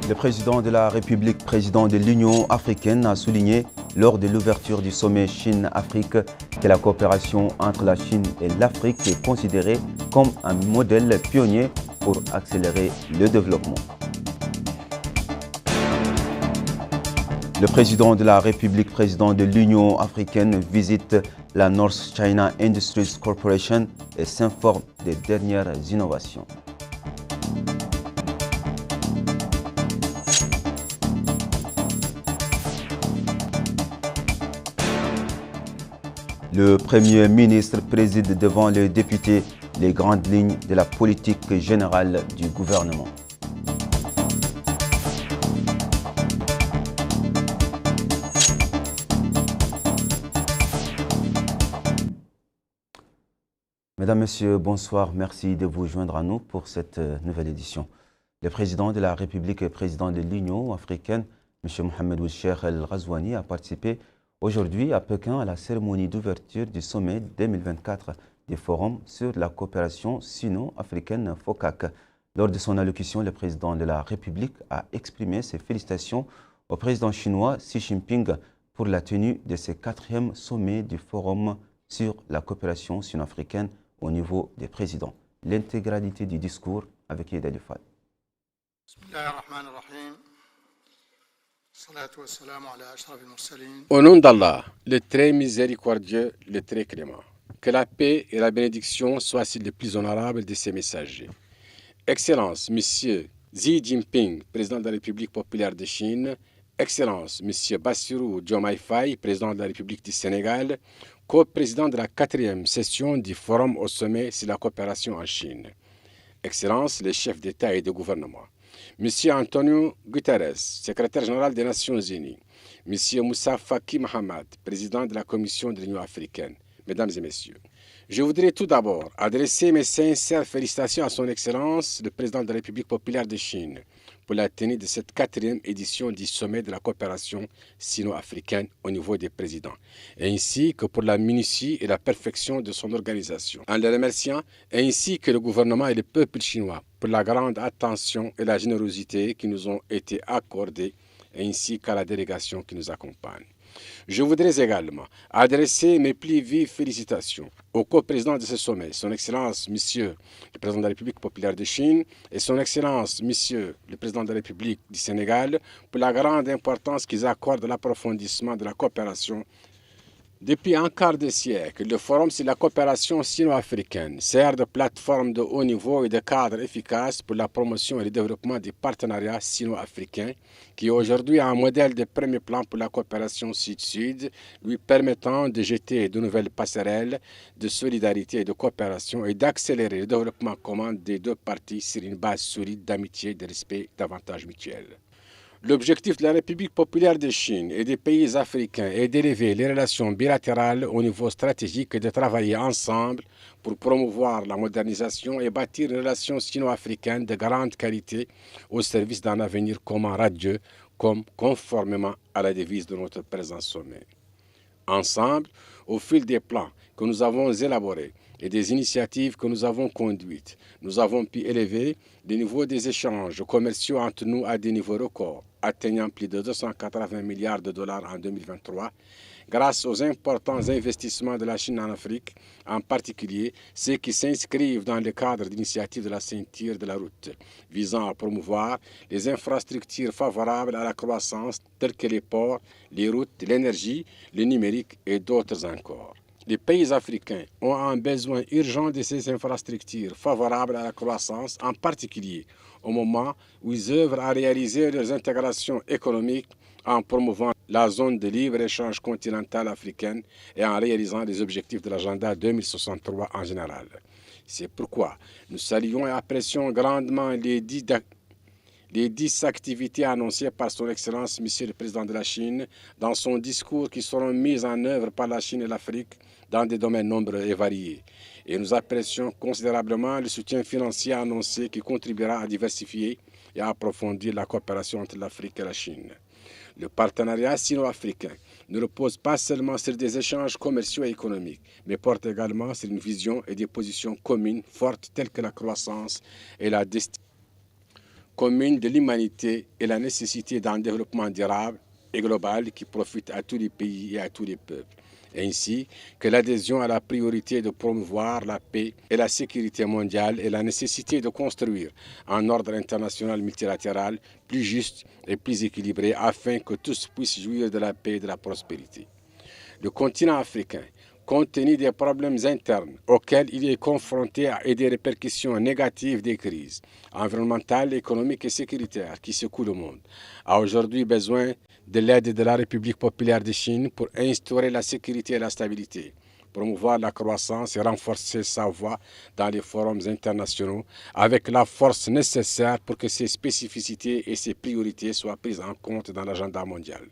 Le président de la République, président de l'Union africaine, a souligné lors de l'ouverture du sommet Chine-Afrique que la coopération entre la Chine et l'Afrique est considérée comme un modèle pionnier pour accélérer le développement. Le président de la République, président de l'Union africaine, visite la North China Industries Corporation et s'informe des dernières innovations. Le Premier ministre préside devant les députés les grandes lignes de la politique générale du gouvernement. Mesdames, Messieurs, bonsoir. Merci de vous joindre à nous pour cette nouvelle édition. Le président de la République et président de l'Union africaine, M. Mohamed Ould Cheikh El Ghazouani, a participé aujourd'hui à Pékin à la cérémonie d'ouverture du sommet 2024 du Forum sur la coopération sino-africaine FOCAC. Lors de son allocution, le président de la République a exprimé ses félicitations au président chinois Xi Jinping pour la tenue de ce 4e sommet du Forum sur la coopération sino-africaine au niveau des présidents. L'intégralité du discours avec Yed Alifad. Au nom d'Allah, le très miséricordieux, le très clément, que la paix et la bénédiction soient sur les plus honorables de ses messagers. Excellence, Monsieur Xi Jinping, président de la République populaire de Chine, Excellence, Monsieur Bassirou Diomaye Faye, président de la République du Sénégal, co-président de la 4e session du Forum au sommet sur la coopération en Chine. Excellence, les chefs d'État et de gouvernement. Monsieur Antonio Guterres, secrétaire général des Nations Unies. Monsieur Moussa Faki Mahamat, président de la Commission de l'Union africaine. Mesdames et messieurs, je voudrais tout d'abord adresser mes sincères félicitations à son Excellence, le président de la République populaire de Chine, pour la tenue de cette 4e édition du sommet de la coopération sino-africaine au niveau des présidents, ainsi que pour la minutie et la perfection de son organisation. En le remerciant, ainsi que le gouvernement et le peuple chinois, pour la grande attention et la générosité qui nous ont été accordées, ainsi qu'à la délégation qui nous accompagne. Je voudrais également adresser mes plus vives félicitations au co-président de ce sommet, son Excellence, Monsieur le Président de la République populaire de Chine, et son Excellence, Monsieur le Président de la République du Sénégal, pour la grande importance qu'ils accordent à l'approfondissement de la coopération. Depuis un quart de siècle, le Forum sur la coopération sino-africaine sert de plateforme de haut niveau et de cadre efficace pour la promotion et le développement des partenariats sino-africains, qui est aujourd'hui un modèle de premier plan pour la coopération sud-sud, lui permettant de jeter de nouvelles passerelles de solidarité et de coopération et d'accélérer le développement commun des deux parties sur une base solide d'amitié, de respect et d'avantages mutuels. L'objectif de la République populaire de Chine et des pays africains est d'élever les relations bilatérales au niveau stratégique et de travailler ensemble pour promouvoir la modernisation et bâtir une relation sino-africaine de grande qualité au service d'un avenir commun radieux, comme conformément à la devise de notre présent sommet. Ensemble, au fil des plans que nous avons élaborés et des initiatives que nous avons conduites, nous avons pu élever le niveau des échanges commerciaux entre nous à des niveaux records, atteignant plus de 280 milliards de dollars en 2023, grâce aux importants investissements de la Chine en Afrique, en particulier ceux qui s'inscrivent dans le cadre d'initiatives de la ceinture de la route, visant à promouvoir les infrastructures favorables à la croissance telles que les ports, les routes, l'énergie, le numérique et d'autres encore. Les pays africains ont un besoin urgent de ces infrastructures favorables à la croissance, en particulier au moment où ils œuvrent à réaliser leurs intégrations économiques en promouvant la zone de libre-échange continentale africaine et en réalisant les objectifs de l'agenda 2063 en général. C'est pourquoi nous saluons et apprécions grandement les 10 activités annoncées par son Excellence, Monsieur le Président de la Chine, dans son discours qui seront mises en œuvre par la Chine et l'Afrique dans des domaines nombreux et variés. Et nous apprécions considérablement le soutien financier annoncé qui contribuera à diversifier et à approfondir la coopération entre l'Afrique et la Chine. Le partenariat sino-africain ne repose pas seulement sur des échanges commerciaux et économiques, mais porte également sur une vision et des positions communes fortes telles que la croissance et la commune de l'humanité et la nécessité d'un développement durable et global qui profite à tous les pays et à tous les peuples, ainsi que l'adhésion à la priorité de promouvoir la paix et la sécurité mondiale et la nécessité de construire un ordre international multilatéral plus juste et plus équilibré afin que tous puissent jouir de la paix et de la prospérité. Le continent africain, compte tenu des problèmes internes auxquels il est confronté et des répercussions négatives des crises environnementales, économiques et sécuritaires qui secouent le monde, a aujourd'hui besoin de l'aide de la République populaire de Chine pour instaurer la sécurité et la stabilité, promouvoir la croissance et renforcer sa voix dans les forums internationaux avec la force nécessaire pour que ses spécificités et ses priorités soient prises en compte dans l'agenda mondial.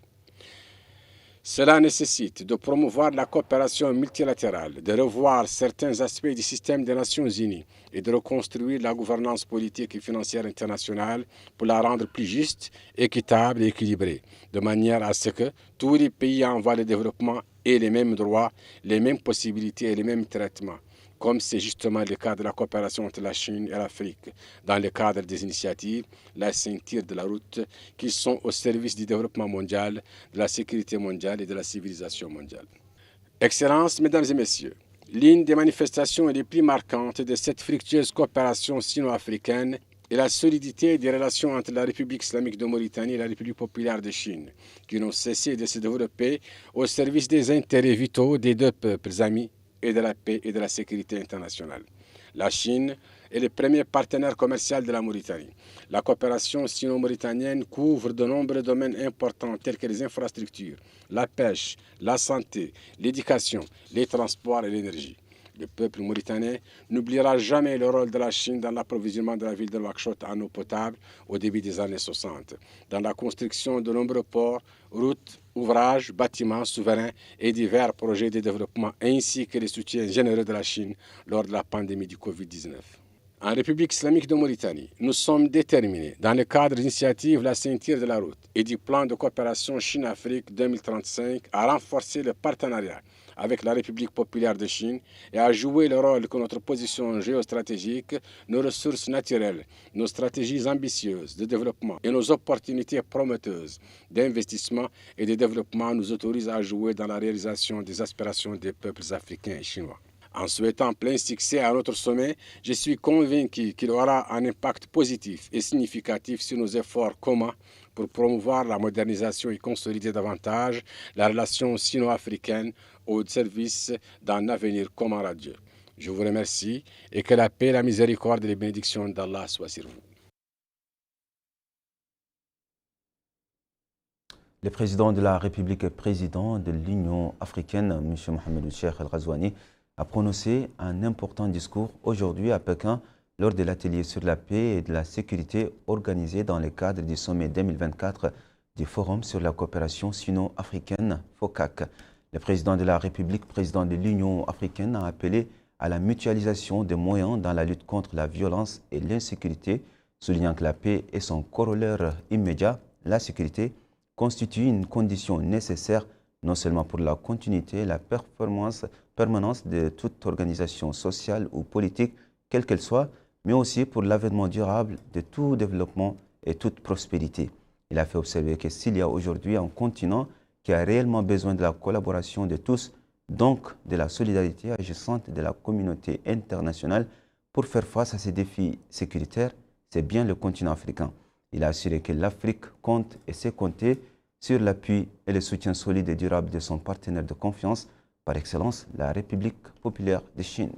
Cela nécessite de promouvoir la coopération multilatérale, de revoir certains aspects du système des Nations Unies et de reconstruire la gouvernance politique et financière internationale pour la rendre plus juste, équitable et équilibrée, de manière à ce que tous les pays en voie de développement aient les mêmes droits, les mêmes possibilités et les mêmes traitements, comme c'est justement le cas de la coopération entre la Chine et l'Afrique, dans le cadre des initiatives, la ceinture de la route, qui sont au service du développement mondial, de la sécurité mondiale et de la civilisation mondiale. Excellences, Mesdames et Messieurs, l'une des manifestations les plus marquantes de cette fructueuse coopération sino-africaine est la solidité des relations entre la République islamique de Mauritanie et la République populaire de Chine, qui n'ont cessé de se développer au service des intérêts vitaux des deux peuples amis et de la paix et de la sécurité internationale. La Chine est le premier partenaire commercial de la Mauritanie. La coopération sino-mauritanienne couvre de nombreux domaines importants tels que les infrastructures, la pêche, la santé, l'éducation, les transports et l'énergie. Le peuple mauritanien n'oubliera jamais le rôle de la Chine dans l'approvisionnement de la ville de Nouakchott en eau potable au début des années 60, dans la construction de nombreux ports, routes, ouvrages, bâtiments souverains et divers projets de développement, ainsi que les soutiens généreux de la Chine lors de la pandémie du Covid-19. En République islamique de Mauritanie, nous sommes déterminés, dans le cadre d'initiatives La Ceinture de la Route et du plan de coopération Chine-Afrique 2035, à renforcer le partenariat avec la République populaire de Chine et à jouer le rôle que notre position géostratégique, nos ressources naturelles, nos stratégies ambitieuses de développement et nos opportunités prometteuses d'investissement et de développement nous autorisent à jouer dans la réalisation des aspirations des peuples africains et chinois. En souhaitant plein succès à notre sommet, je suis convaincu qu'il aura un impact positif et significatif sur nos efforts communs pour promouvoir la modernisation et consolider davantage la relation sino-africaine au service d'un avenir commun radieux. Je vous remercie et que la paix, la miséricorde et les bénédictions d'Allah soient sur vous. Le président de la République et président de l'Union africaine, M. Mohamed Cheikh El Ghazouani, a prononcé un important discours aujourd'hui à Pékin lors de l'atelier sur la paix et de la sécurité organisé dans le cadre du sommet 2024 du Forum sur la coopération sino-africaine, FOCAC. Le président de la République, président de l'Union africaine, a appelé à la mutualisation des moyens dans la lutte contre la violence et l'insécurité, soulignant que la paix et son corollaire immédiat, la sécurité, constituent une condition nécessaire non seulement pour la continuité et la permanence de toute organisation sociale ou politique, quelle qu'elle soit, mais aussi pour l'avènement durable de tout développement et toute prospérité. Il a fait observer que s'il y a aujourd'hui un continent qui a réellement besoin de la collaboration de tous, donc de la solidarité agissante de la communauté internationale pour faire face à ces défis sécuritaires, c'est bien le continent africain. Il a assuré que l'Afrique compte et sait compter sur l'appui et le soutien solide et durable de son partenaire de confiance, par excellence, la République populaire de Chine.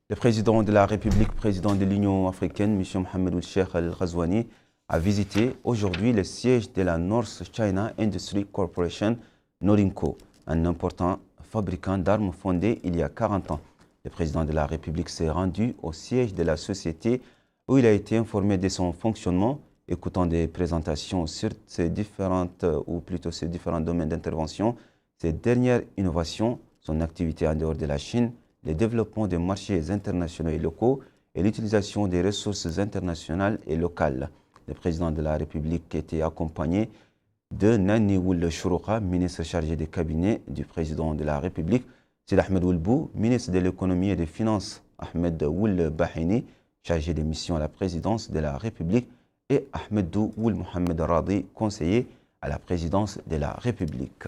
Le président de la République, président de l'Union africaine, M. Mohamed Cheikh El Ghazouani, a visité aujourd'hui le siège de la North China Industry Corporation, Norinco, un important fabricant d'armes fondé il y a 40 ans. Le président de la République s'est rendu au siège de la société où il a été informé de son fonctionnement, écoutant des présentations sur ces différents domaines d'intervention, ces dernières innovations, son activité en dehors de la Chine, le développement des marchés internationaux et locaux et l'utilisation des ressources internationales et locales. Le président de la République était accompagné de Nani Woul Chourouka, ministre chargé des cabinets du président de la République, Sid Ahmed Oulbou, ministre de l'économie et des finances, Ahmed Woul Bahini, chargé des missions à la présidence de la République, et Ahmedou Ould Mohamed Radi, conseiller à la présidence de la République.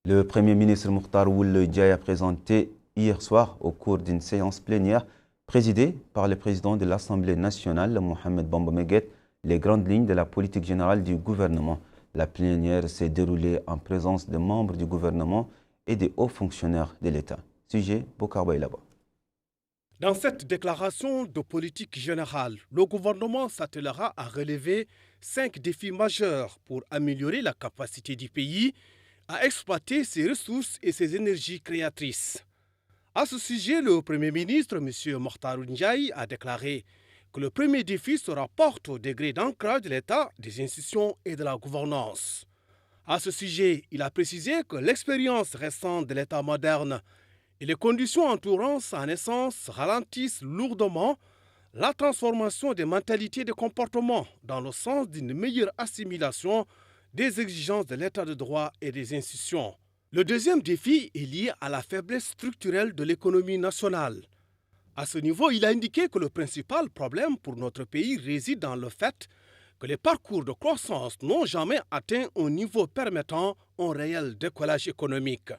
Le Premier ministre Mokhtar Ould Ndiaye a présenté hier soir au cours d'une séance plénière présidée par le président de l'Assemblée nationale, Mohamed Bamba Meguet, les grandes lignes de la politique générale du gouvernement. La plénière s'est déroulée en présence de membres du gouvernement et des hauts fonctionnaires de l'État. Sujet, Bokar Baylaba. Dans cette déclaration de politique générale, le gouvernement s'attellera à relever 5 défis majeurs pour améliorer la capacité du pays à exploiter ses ressources et ses énergies créatrices. À ce sujet, le Premier ministre, M. Mokhtar Ould Ndiaye, a déclaré que le premier défi se rapporte au degré d'ancrage de l'État, des institutions et de la gouvernance. À ce sujet, il a précisé que l'expérience récente de l'État moderne et les conditions entourant sa naissance ralentissent lourdement la transformation des mentalités et des comportements dans le sens d'une meilleure assimilation des exigences de l'État de droit et des institutions. Le deuxième défi est lié à la faiblesse structurelle de l'économie nationale. À ce niveau, il a indiqué que le principal problème pour notre pays réside dans le fait que les parcours de croissance n'ont jamais atteint un niveau permettant un réel décollage économique.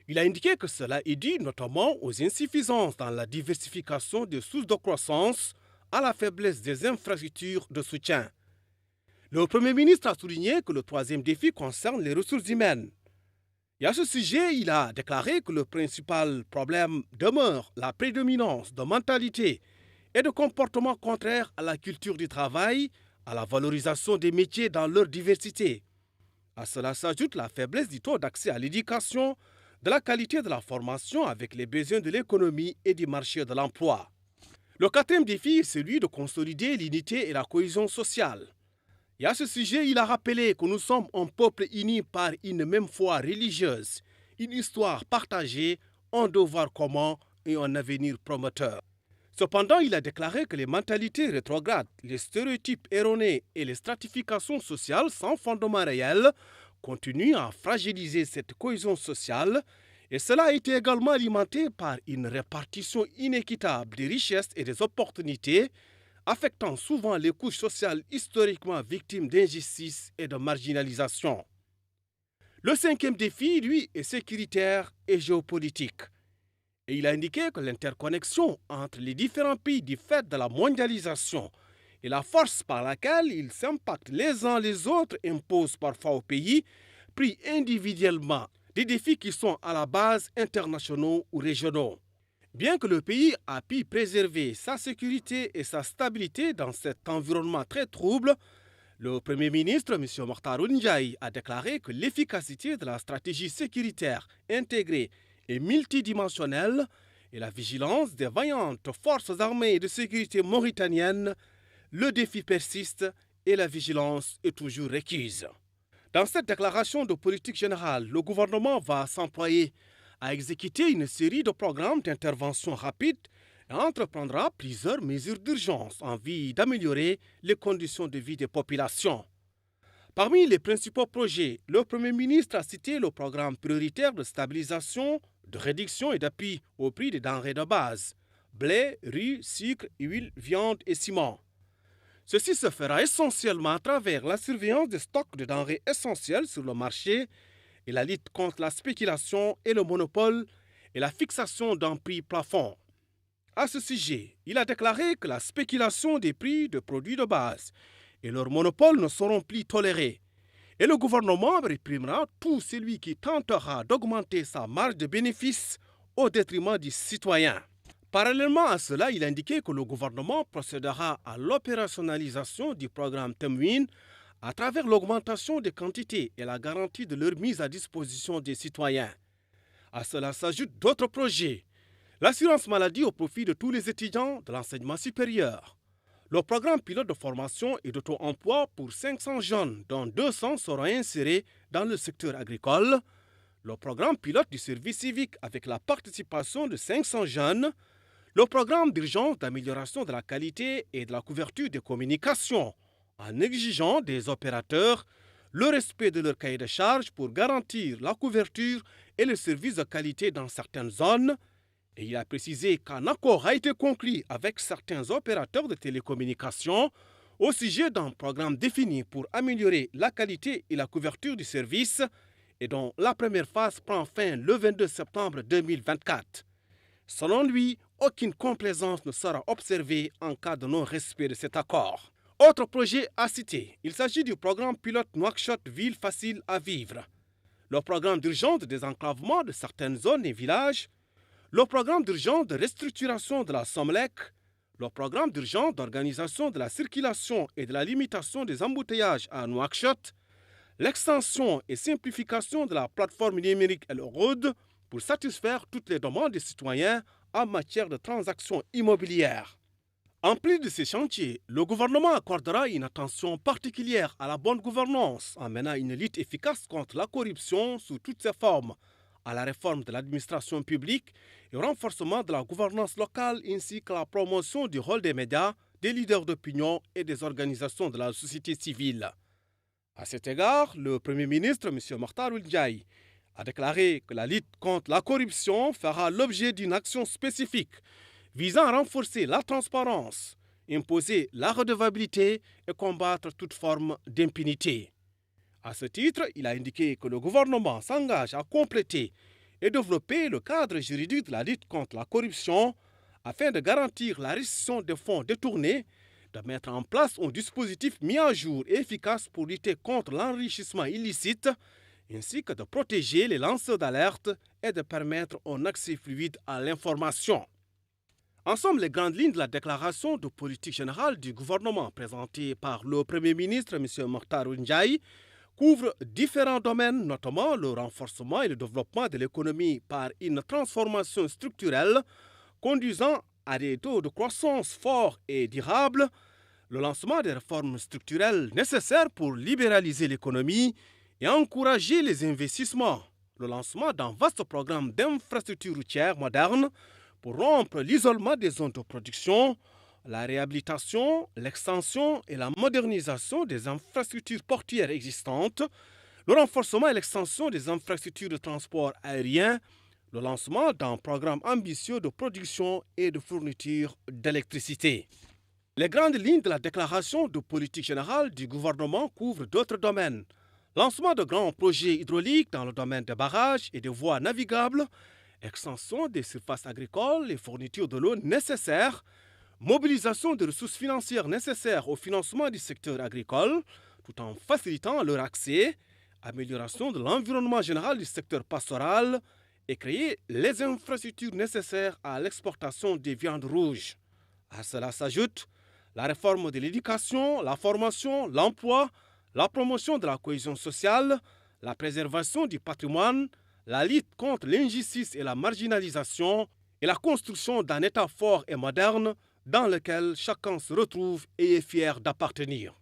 Il a indiqué que cela est dû notamment aux insuffisances dans la diversification des sources de croissance, à la faiblesse des infrastructures de soutien. Le Premier ministre a souligné que le troisième défi concerne les ressources humaines. Et à ce sujet, il a déclaré que le principal problème demeure la prédominance de mentalités et de comportements contraires à la culture du travail, à la valorisation des métiers dans leur diversité. À cela s'ajoute la faiblesse du taux d'accès à l'éducation, de la qualité de la formation avec les besoins de l'économie et du marché de l'emploi. Le quatrième défi est celui de consolider l'unité et la cohésion sociale. Et à ce sujet, il a rappelé que nous sommes un peuple uni par une même foi religieuse, une histoire partagée, un devoir commun et un avenir prometteur. Cependant, il a déclaré que les mentalités rétrogrades, les stéréotypes erronés et les stratifications sociales sans fondement réel continuent à fragiliser cette cohésion sociale, et cela a été également alimenté par une répartition inéquitable des richesses et des opportunités, affectant souvent les couches sociales historiquement victimes d'injustice et de marginalisation. Le cinquième défi, lui, est sécuritaire et géopolitique. Et il a indiqué que l'interconnexion entre les différents pays du fait de la mondialisation et la force par laquelle ils s'impactent les uns les autres impose parfois aux pays, pris individuellement, des défis qui sont à la base internationaux ou régionaux. Bien que le pays a pu préserver sa sécurité et sa stabilité dans cet environnement très trouble, le Premier ministre, M. Mokhtar Ould Ndiaye, a déclaré que l'efficacité de la stratégie sécuritaire intégrée et multidimensionnelle et la vigilance des vaillantes forces armées et de sécurité mauritaniennes, le défi persiste et la vigilance est toujours requise. Dans cette déclaration de politique générale, le gouvernement va s'employer à exécuter une série de programmes d'intervention rapide et entreprendra plusieurs mesures d'urgence en vue d'améliorer les conditions de vie des populations. Parmi les principaux projets, le Premier ministre a cité le programme prioritaire de stabilisation, de réduction et d'appui au prix des denrées de base, blé, riz, sucre, huile, viande et ciment. Ceci se fera essentiellement à travers la surveillance des stocks de denrées essentielles sur le marché et la lutte contre la spéculation et le monopole et la fixation d'un prix plafond. À ce sujet, il a déclaré que la spéculation des prix de produits de base et leur monopole ne seront plus tolérés. Et le gouvernement réprimera tout celui qui tentera d'augmenter sa marge de bénéfice au détriment du citoyen. Parallèlement à cela, il a indiqué que le gouvernement procédera à l'opérationnalisation du programme Temwin à travers l'augmentation des quantités et la garantie de leur mise à disposition des citoyens. À cela s'ajoutent d'autres projets. L'assurance maladie au profit de tous les étudiants de l'enseignement supérieur. Le programme pilote de formation et d'auto-emploi pour 500 jeunes, dont 200 seront insérés dans le secteur agricole. Le programme pilote du service civique avec la participation de 500 jeunes. Le programme d'urgence d'amélioration de la qualité et de la couverture des communications, en exigeant des opérateurs le respect de leur cahier de charges pour garantir la couverture et le service de qualité dans certaines zones. Et il a précisé qu'un accord a été conclu avec certains opérateurs de télécommunications au sujet d'un programme défini pour améliorer la qualité et la couverture du service et dont la première phase prend fin le 22 septembre 2024. Selon lui, aucune complaisance ne sera observée en cas de non-respect de cet accord. Autre projet à citer, il s'agit du programme pilote Nouakchott Ville facile à vivre, le programme d'urgence de désenclavement de certaines zones et villages, le programme d'urgence de restructuration de la Somlec, le programme d'urgence d'organisation de la circulation et de la limitation des embouteillages à Nouakchott, l'extension et simplification de la plateforme numérique El Roud pour satisfaire toutes les demandes des citoyens en matière de transactions immobilières. En plus de ces chantiers, le gouvernement accordera une attention particulière à la bonne gouvernance en menant une lutte efficace contre la corruption sous toutes ses formes, à la réforme de l'administration publique et au renforcement de la gouvernance locale ainsi qu'à la promotion du rôle des médias, des leaders d'opinion et des organisations de la société civile. À cet égard, le Premier ministre, M. Mokhtar Ould Ndiaye, a déclaré que la lutte contre la corruption fera l'objet d'une action spécifique visant à renforcer la transparence, imposer la redevabilité et combattre toute forme d'impunité. À ce titre, il a indiqué que le gouvernement s'engage à compléter et développer le cadre juridique de la lutte contre la corruption afin de garantir la restitution des fonds détournés, de mettre en place un dispositif mis à jour et efficace pour lutter contre l'enrichissement illicite, ainsi que de protéger les lanceurs d'alerte et de permettre un accès fluide à l'information. En somme, les grandes lignes de la déclaration de politique générale du gouvernement présentée par le Premier ministre, M. Mokhtar Ould Ndiaye, couvrent différents domaines, notamment le renforcement et le développement de l'économie par une transformation structurelle conduisant à des taux de croissance forts et durables, le lancement des réformes structurelles nécessaires pour libéraliser l'économie et encourager les investissements, le lancement d'un vaste programme d'infrastructures routières modernes pour rompre l'isolement des zones de production, la réhabilitation, l'extension et la modernisation des infrastructures portuaires existantes, le renforcement et l'extension des infrastructures de transport aérien, le lancement d'un programme ambitieux de production et de fourniture d'électricité. Les grandes lignes de la déclaration de politique générale du gouvernement couvrent d'autres domaines. Lancement de grands projets hydrauliques dans le domaine des barrages et des voies navigables, extension des surfaces agricoles et fourniture de l'eau nécessaire, mobilisation des ressources financières nécessaires au financement du secteur agricole, tout en facilitant leur accès, amélioration de l'environnement général du secteur pastoral et créer les infrastructures nécessaires à l'exportation des viandes rouges. À cela s'ajoute la réforme de l'éducation, la formation, l'emploi, la promotion de la cohésion sociale, la préservation du patrimoine, la lutte contre l'injustice et la marginalisation et la construction d'un État fort et moderne dans lequel chacun se retrouve et est fier d'appartenir.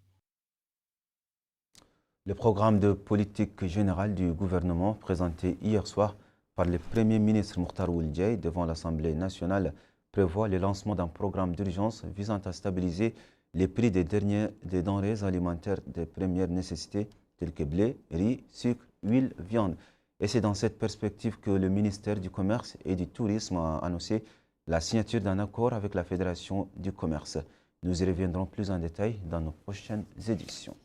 Le programme de politique générale du gouvernement présenté hier soir par le Premier ministre Mokhtar Ould Ndiaye devant l'Assemblée nationale prévoit le lancement d'un programme d'urgence visant à stabiliser les prix des denrées alimentaires de première nécessité telles que blé, riz, sucre, huile, viande. Et c'est dans cette perspective que le ministère du Commerce et du Tourisme a annoncé la signature d'un accord avec la Fédération du Commerce. Nous y reviendrons plus en détail dans nos prochaines éditions.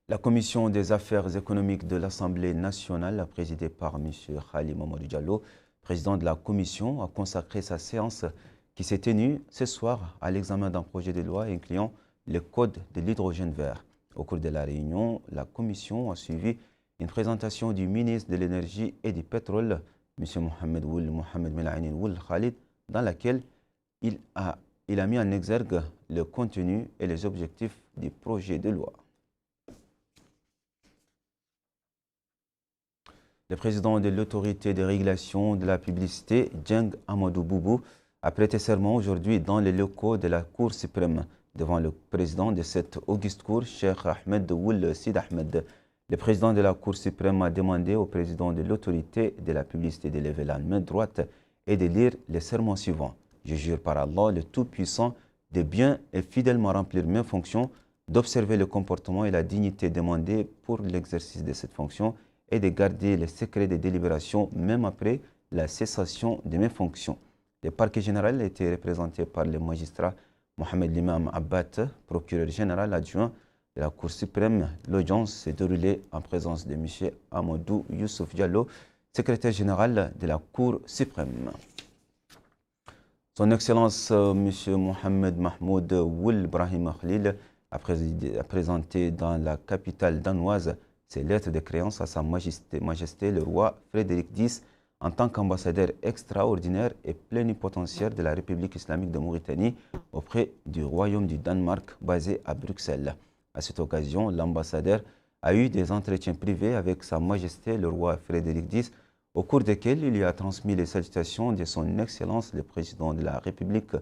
La Commission des affaires économiques de l'Assemblée nationale, présidée par M. Khali Mamadou Diallo, président de la Commission, a consacré sa séance qui s'est tenue ce soir à l'examen d'un projet de loi incluant le code de l'hydrogène vert. Au cours de la réunion, la Commission a suivi une présentation du ministre de l'Énergie et du Pétrole, M. Mohamed Melaini Ould Khalid, dans laquelle il a mis en exergue le contenu et les objectifs du projet de loi. Le président de l'autorité de régulation de la publicité, Djeng Amadou Boubou, a prêté serment aujourd'hui dans les locaux de la Cour suprême devant le président de cette auguste cour, Cheikh Ahmed Ould Sid Ahmed. Le président de la Cour suprême a demandé au président de l'autorité de la publicité de lever la main droite et de lire les serments suivants. Je jure par Allah, le Tout-Puissant, de bien et fidèlement remplir mes fonctions, d'observer le comportement et la dignité demandés pour l'exercice de cette fonction et de garder le secret des délibérations même après la cessation de mes fonctions. Le parquet général était représenté par le magistrat Mohamed Limam Abbat, procureur général adjoint de la Cour suprême. L'audience s'est déroulée en présence de M. Amadou Youssouf Diallo, secrétaire général de la Cour suprême. Son Excellence M. Mohamed Mahmoud Ould Brahim Khalil a présenté dans la capitale danoise ses lettres de créance à Sa Majesté le roi Frédéric X en tant qu'ambassadeur extraordinaire et plénipotentiaire de la République islamique de Mauritanie auprès du Royaume du Danemark basé à Bruxelles. À cette occasion, l'ambassadeur a eu des entretiens privés avec Sa Majesté le roi Frédéric X, au cours desquels il lui a transmis les salutations de son Excellence le Président de la République,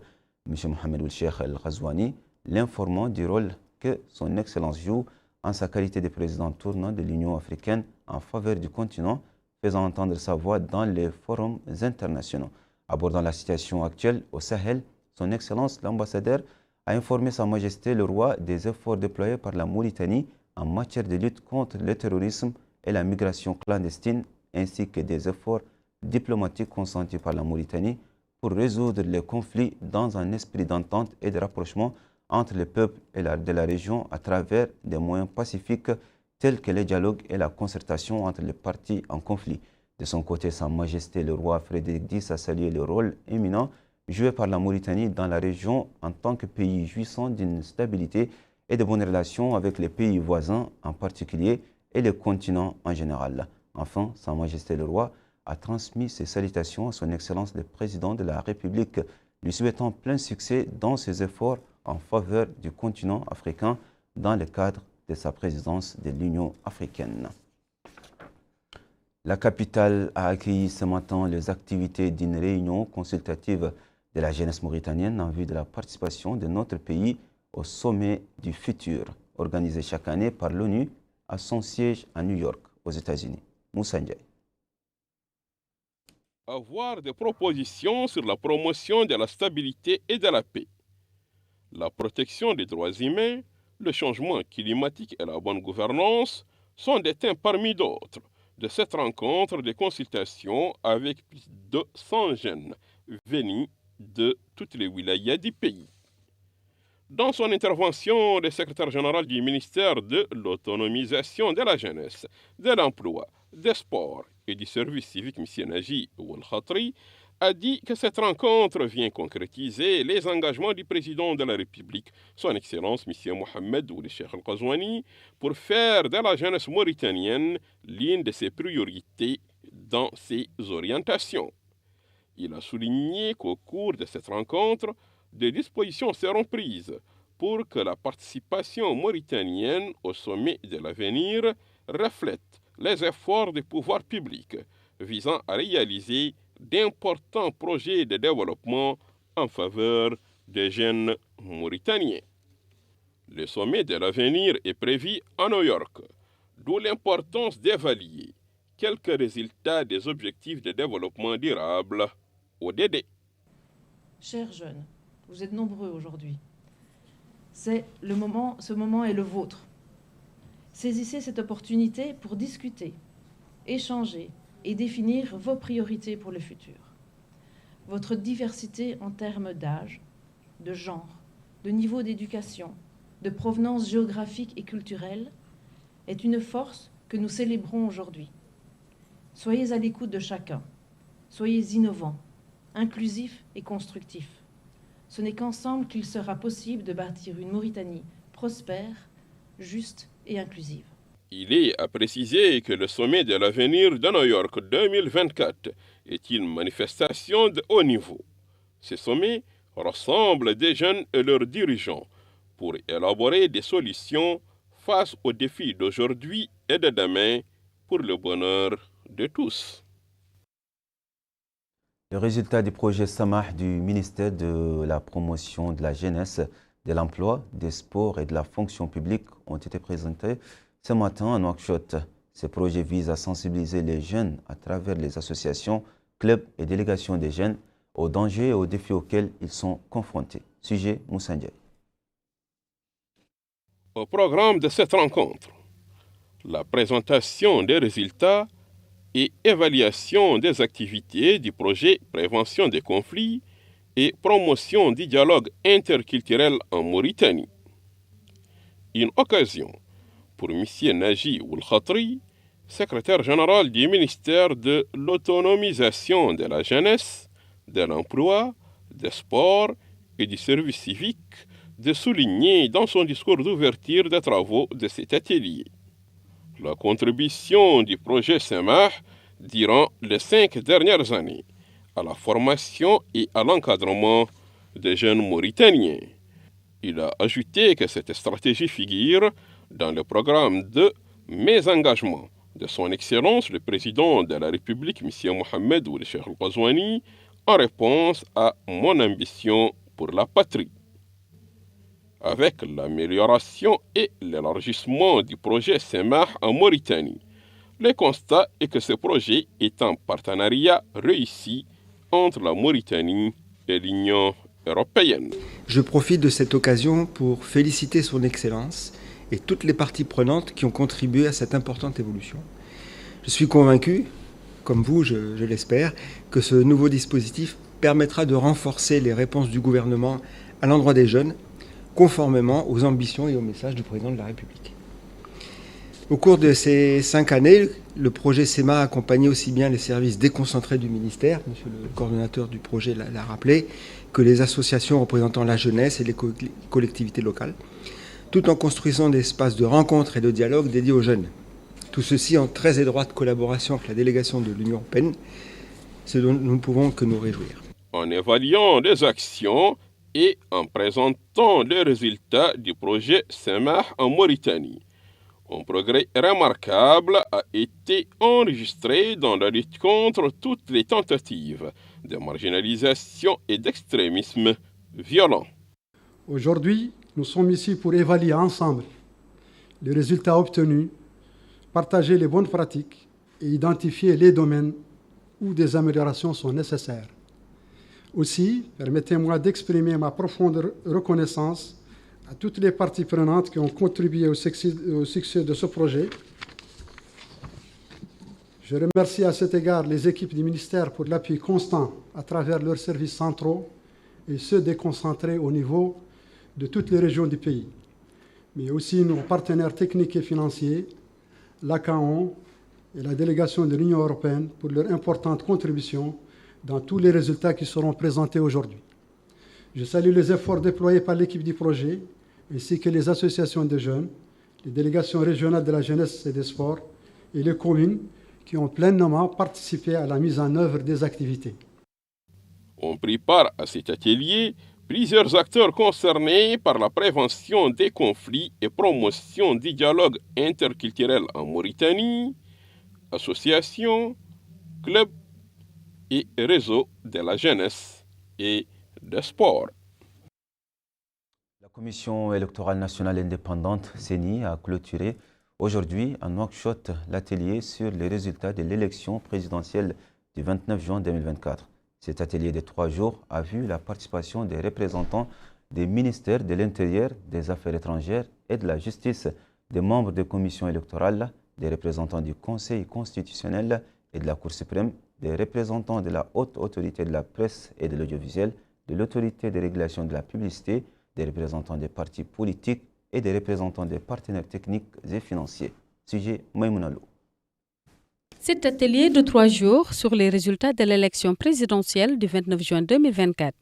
M. Mohamed Ould Cheikh El Ghazouani, l'informant du rôle que son Excellence joue en sa qualité de président tournant de l'Union africaine en faveur du continent, faisant entendre sa voix dans les forums internationaux. Abordant la situation actuelle au Sahel, son Excellence l'ambassadeur a informé Sa Majesté le roi des efforts déployés par la Mauritanie en matière de lutte contre le terrorisme et la migration clandestine, ainsi que des efforts diplomatiques consentis par la Mauritanie pour résoudre les conflits dans un esprit d'entente et de rapprochement entre les peuples de la région à travers des moyens pacifiques tels que le dialogue et la concertation entre les parties en conflit. De son côté, Sa Majesté le roi Frédéric X a salué le rôle éminent joué par la Mauritanie dans la région en tant que pays jouissant d'une stabilité et de bonnes relations avec les pays voisins en particulier et le continent en général. Enfin, Sa Majesté le roi a transmis ses salutations à son Excellence le Président de la République, lui souhaitant plein succès dans ses efforts en faveur du continent africain dans le cadre de sa présidence de l'Union africaine. La capitale a accueilli ce matin les activités d'une réunion consultative de la jeunesse mauritanienne en vue de la participation de notre pays au sommet du futur, organisé chaque année par l'ONU à son siège à New York, aux États-Unis. Moussa Ndiaye. Avoir des propositions sur la promotion de la stabilité et de la paix, la protection des droits humains, le changement climatique et la bonne gouvernance sont des thèmes parmi d'autres de cette rencontre de consultation avec plus de 100 jeunes venus de toutes les wilayas du pays. Dans son intervention, le secrétaire général du ministère de l'autonomisation de la jeunesse, de l'emploi, des sports et du service civique, M. Naji Ould Khatri, a dit que cette rencontre vient concrétiser les engagements du président de la République, son Excellence M. Mohamed Ould Cheikh El Ghazouani, pour faire de la jeunesse mauritanienne l'une de ses priorités dans ses orientations. Il a souligné qu'au cours de cette rencontre, des dispositions seront prises pour que la participation mauritanienne au sommet de l'avenir reflète les efforts des pouvoirs publics visant à réaliser d'importants projets de développement en faveur des jeunes mauritaniens. Le sommet de l'avenir est prévu à New York, d'où l'importance d'évaluer quelques résultats des objectifs de développement durable, ODD. Chers jeunes, vous êtes nombreux aujourd'hui. Ce moment est le vôtre. Saisissez cette opportunité pour discuter, échanger et définir vos priorités pour le futur. Votre diversité en termes d'âge, de genre, de niveau d'éducation, de provenance géographique et culturelle est une force que nous célébrons aujourd'hui. Soyez à l'écoute de chacun. Soyez innovants, inclusifs et constructifs. Ce n'est qu'ensemble qu'il sera possible de bâtir une Mauritanie prospère, juste et inclusive. Il est à préciser que le sommet de l'avenir de New York 2024 est une manifestation de haut niveau. Ce sommet rassemble des jeunes et leurs dirigeants pour élaborer des solutions face aux défis d'aujourd'hui et de demain pour le bonheur de tous. Les résultats du projet Samah du ministère de la promotion de la jeunesse, de l'emploi, des sports et de la fonction publique ont été présentés ce matin à Nouakchott. Ce projet vise à sensibiliser les jeunes à travers les associations, clubs et délégations des jeunes aux dangers et aux défis auxquels ils sont confrontés. Sujet Moussa Ndiaye. Au programme de cette rencontre, la présentation des résultats et évaluation des activités du projet Prévention des conflits et promotion du dialogue interculturel en Mauritanie. Une occasion pour M. Naji Ould Khatri, secrétaire général du ministère de l'autonomisation de la jeunesse, de l'emploi, des sports et du service civique, de souligner dans son discours d'ouverture des travaux de cet atelier la contribution du projet SEMAH durant les 5 dernières années à la formation et à l'encadrement des jeunes Mauritaniens. Il a ajouté que cette stratégie figure dans le programme de Mes engagements de son Excellence le Président de la République, M. Mohamed Ould Cheikh El Ghazouani, en réponse à mon ambition pour la patrie. Avec l'amélioration et l'élargissement du projet SEMAH en Mauritanie, le constat est que ce projet est un partenariat réussi entre la Mauritanie et l'Union européenne. Je profite de cette occasion pour féliciter son Excellence et toutes les parties prenantes qui ont contribué à cette importante évolution. Je suis convaincu, comme vous, je l'espère, que ce nouveau dispositif permettra de renforcer les réponses du gouvernement à l'endroit des jeunes, conformément aux ambitions et aux messages du Président de la République. Au cours de ces 5 années, le projet SEMAH a accompagné aussi bien les services déconcentrés du ministère, monsieur le coordonnateur du projet l'a rappelé, que les associations représentant la jeunesse et les collectivités locales, tout en construisant des espaces de rencontre et de dialogue dédiés aux jeunes. Tout ceci en très étroite collaboration avec la délégation de l'Union européenne, ce dont nous ne pouvons que nous réjouir. En évaluant les actions et en présentant les résultats du projet SEMAH en Mauritanie, un progrès remarquable a été enregistré dans la lutte contre toutes les tentatives de marginalisation et d'extrémisme violent. Aujourd'hui, nous sommes ici pour évaluer ensemble les résultats obtenus, partager les bonnes pratiques et identifier les domaines où des améliorations sont nécessaires. Aussi, permettez-moi d'exprimer ma profonde reconnaissance à toutes les parties prenantes qui ont contribué au succès de ce projet. Je remercie à cet égard les équipes du ministère pour l'appui constant à travers leurs services centraux et ceux déconcentrés au niveau de toutes les régions du pays, mais aussi nos partenaires techniques et financiers, l'ACAON et la délégation de l'Union européenne pour leur importante contribution dans tous les résultats qui seront présentés aujourd'hui. Je salue les efforts déployés par l'équipe du projet, ainsi que les associations de jeunes, les délégations régionales de la jeunesse et des sports et les communes qui ont pleinement participé à la mise en œuvre des activités. On prit part à cet atelier plusieurs acteurs concernés par la prévention des conflits et promotion du dialogue interculturel en Mauritanie, associations, clubs et réseaux de la jeunesse et des sports. La Commission électorale nationale indépendante, CENI, a clôturé aujourd'hui à Nouakchott l'atelier sur les résultats de l'élection présidentielle du 29 juin 2024. Cet atelier de 3 jours a vu la participation des représentants des ministères de l'Intérieur, des Affaires étrangères et de la Justice, des membres des commissions électorales, des représentants du Conseil constitutionnel et de la Cour suprême, des représentants de la Haute Autorité de la Presse et de l'Audiovisuel, de l'Autorité de régulation de la publicité, des représentants des partis politiques et des représentants des partenaires techniques et financiers. Sujet Maïmouna Lo. Cet atelier de 3 jours sur les résultats de l'élection présidentielle du 29 juin 2024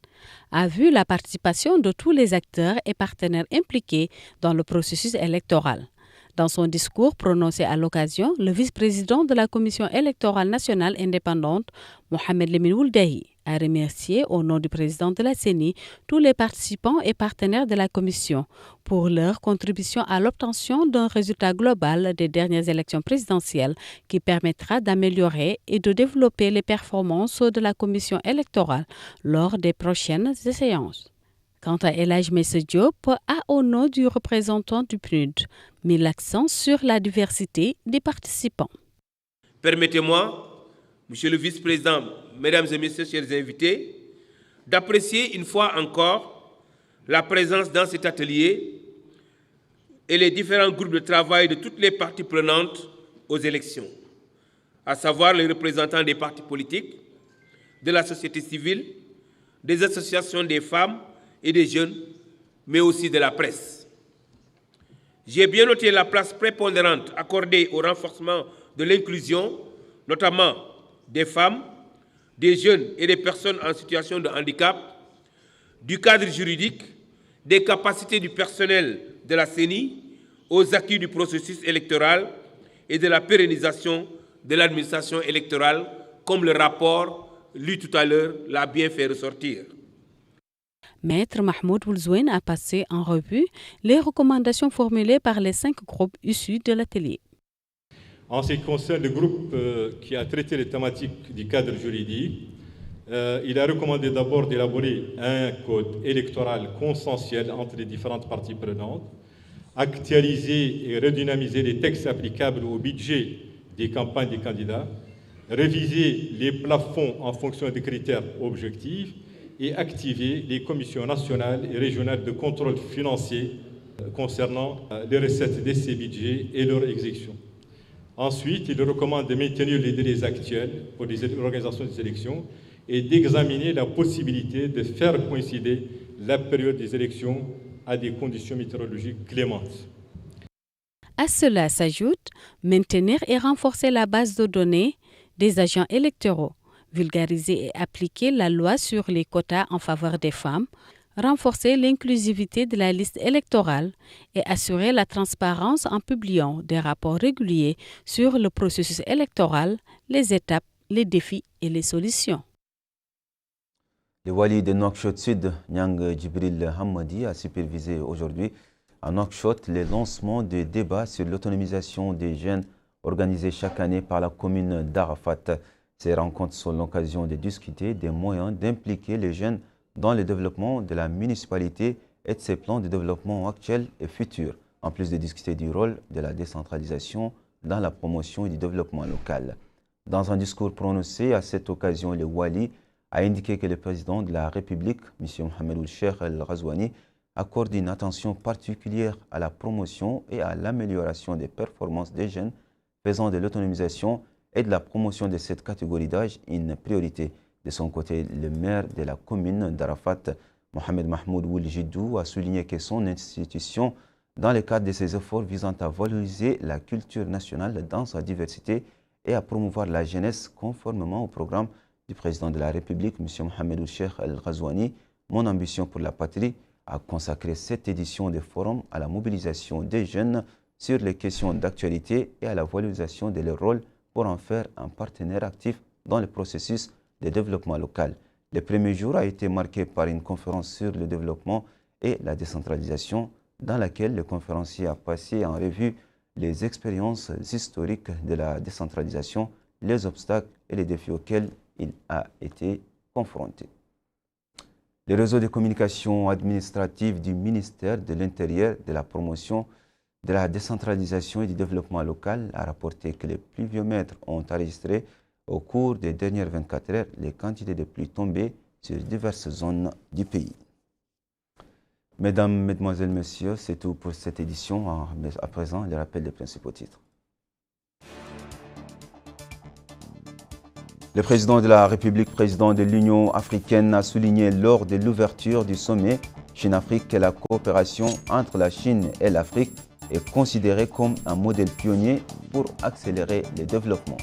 a vu la participation de tous les acteurs et partenaires impliqués dans le processus électoral. Dans son discours prononcé à l'occasion, le vice-président de la Commission électorale nationale indépendante, Mohamed Lemine Ould Dahi, a remercié au nom du président de la CENI tous les participants et partenaires de la Commission pour leur contribution à l'obtention d'un résultat global des dernières élections présidentielles qui permettra d'améliorer et de développer les performances de la Commission électorale lors des prochaines séances. Quant à El Hadj Meïssa Diop, a au nom du représentant du PNUD mis l'accent sur la diversité des participants. Permettez-moi, Monsieur le Vice-président, Mesdames et Messieurs, chers invités, d'apprécier une fois encore la présence dans cet atelier et les différents groupes de travail de toutes les parties prenantes aux élections, à savoir les représentants des partis politiques, de la société civile, des associations des femmes et des jeunes, mais aussi de la presse. J'ai bien noté la place prépondérante accordée au renforcement de l'inclusion, notamment des femmes, des jeunes et des personnes en situation de handicap, du cadre juridique, des capacités du personnel de la CENI, aux acquis du processus électoral et de la pérennisation de l'administration électorale, comme le rapport lu tout à l'heure l'a bien fait ressortir. Maître Mahmoud Oulzouine a passé en revue les recommandations formulées par les 5 groupes issus de l'atelier. En ce qui concerne le groupe qui a traité les thématiques du cadre juridique, il a recommandé d'abord d'élaborer un code électoral consensuel entre les différentes parties prenantes, actualiser et redynamiser les textes applicables au budget des campagnes des candidats, réviser les plafonds en fonction des critères objectifs et activer les commissions nationales et régionales de contrôle financier concernant les recettes de ces budgets et leur exécution. Ensuite, il recommande de maintenir les délais actuels pour l'organisation des élections et d'examiner la possibilité de faire coïncider la période des élections à des conditions météorologiques clémentes. À cela s'ajoute maintenir et renforcer la base de données des agents électoraux, vulgariser et appliquer la loi sur les quotas en faveur des femmes, renforcer l'inclusivité de la liste électorale et assurer la transparence en publiant des rapports réguliers sur le processus électoral, les étapes, les défis et les solutions. Le wali de Nouakchott Sud, Niang Djibril Hamadi, a supervisé aujourd'hui à Nouakchott le lancement des débats sur l'autonomisation des jeunes organisés chaque année par la commune d'Arafat. Ces rencontres sont l'occasion de discuter des moyens d'impliquer les jeunes dans le développement de la municipalité et de ses plans de développement actuels et futurs, en plus de discuter du rôle de la décentralisation dans la promotion du développement local. Dans un discours prononcé à cette occasion, le wali a indiqué que le président de la République, M. Mohamed Ould-Cheikh El-Ghazouani, accorde une attention particulière à la promotion et à l'amélioration des performances des jeunes, faisant de l'autonomisation et de la promotion de cette catégorie d'âge une priorité. De son côté, le maire de la commune d'Arafat, Mohamed Mahmoud Ould Jiddou, a souligné que son institution, dans le cadre de ses efforts visant à valoriser la culture nationale dans sa diversité et à promouvoir la jeunesse conformément au programme du président de la République, M. Mohamed Ould-Cheikh El-Ghazouani, Mon ambition pour la patrie, a consacré cette édition des forums à la mobilisation des jeunes sur les questions d'actualité et à la valorisation de leur rôle pour en faire un partenaire actif dans le processus de développement local. Le premier jour a été marqué par une conférence sur le développement et la décentralisation dans laquelle le conférencier a passé en revue les expériences historiques de la décentralisation, les obstacles et les défis auxquels il a été confronté. Le réseau de communication administrative du ministère de l'Intérieur, de la promotion, de la décentralisation et du développement local a rapporté que les pluviomètres ont enregistré au cours des dernières 24 heures les quantités de pluie tombées sur diverses zones du pays. Mesdames, Mesdemoiselles, Messieurs, c'est tout pour cette édition. À présent, le rappel des principaux titres. Le président de la République, président de l'Union africaine, a souligné lors de l'ouverture du sommet Chine-Afrique que la coopération entre la Chine et l'Afrique est considérée comme un modèle pionnier pour accélérer le développement.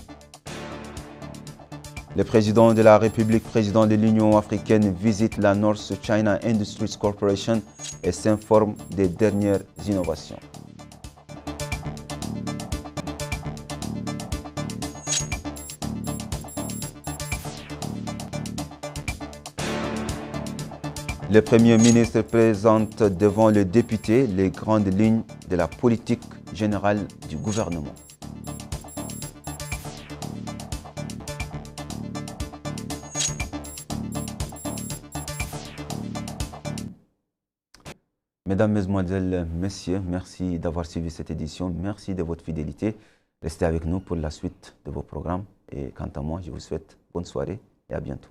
Le président de la République, président de l'Union africaine, visite la North China Industries Corporation et s'informe des dernières innovations. Le Premier ministre présente devant les députés les grandes lignes de la politique générale du gouvernement. Mesdames, Mesdemoiselles, Messieurs, merci d'avoir suivi cette édition. Merci de votre fidélité. Restez avec nous pour la suite de vos programmes. Et quant à moi, je vous souhaite bonne soirée et à bientôt.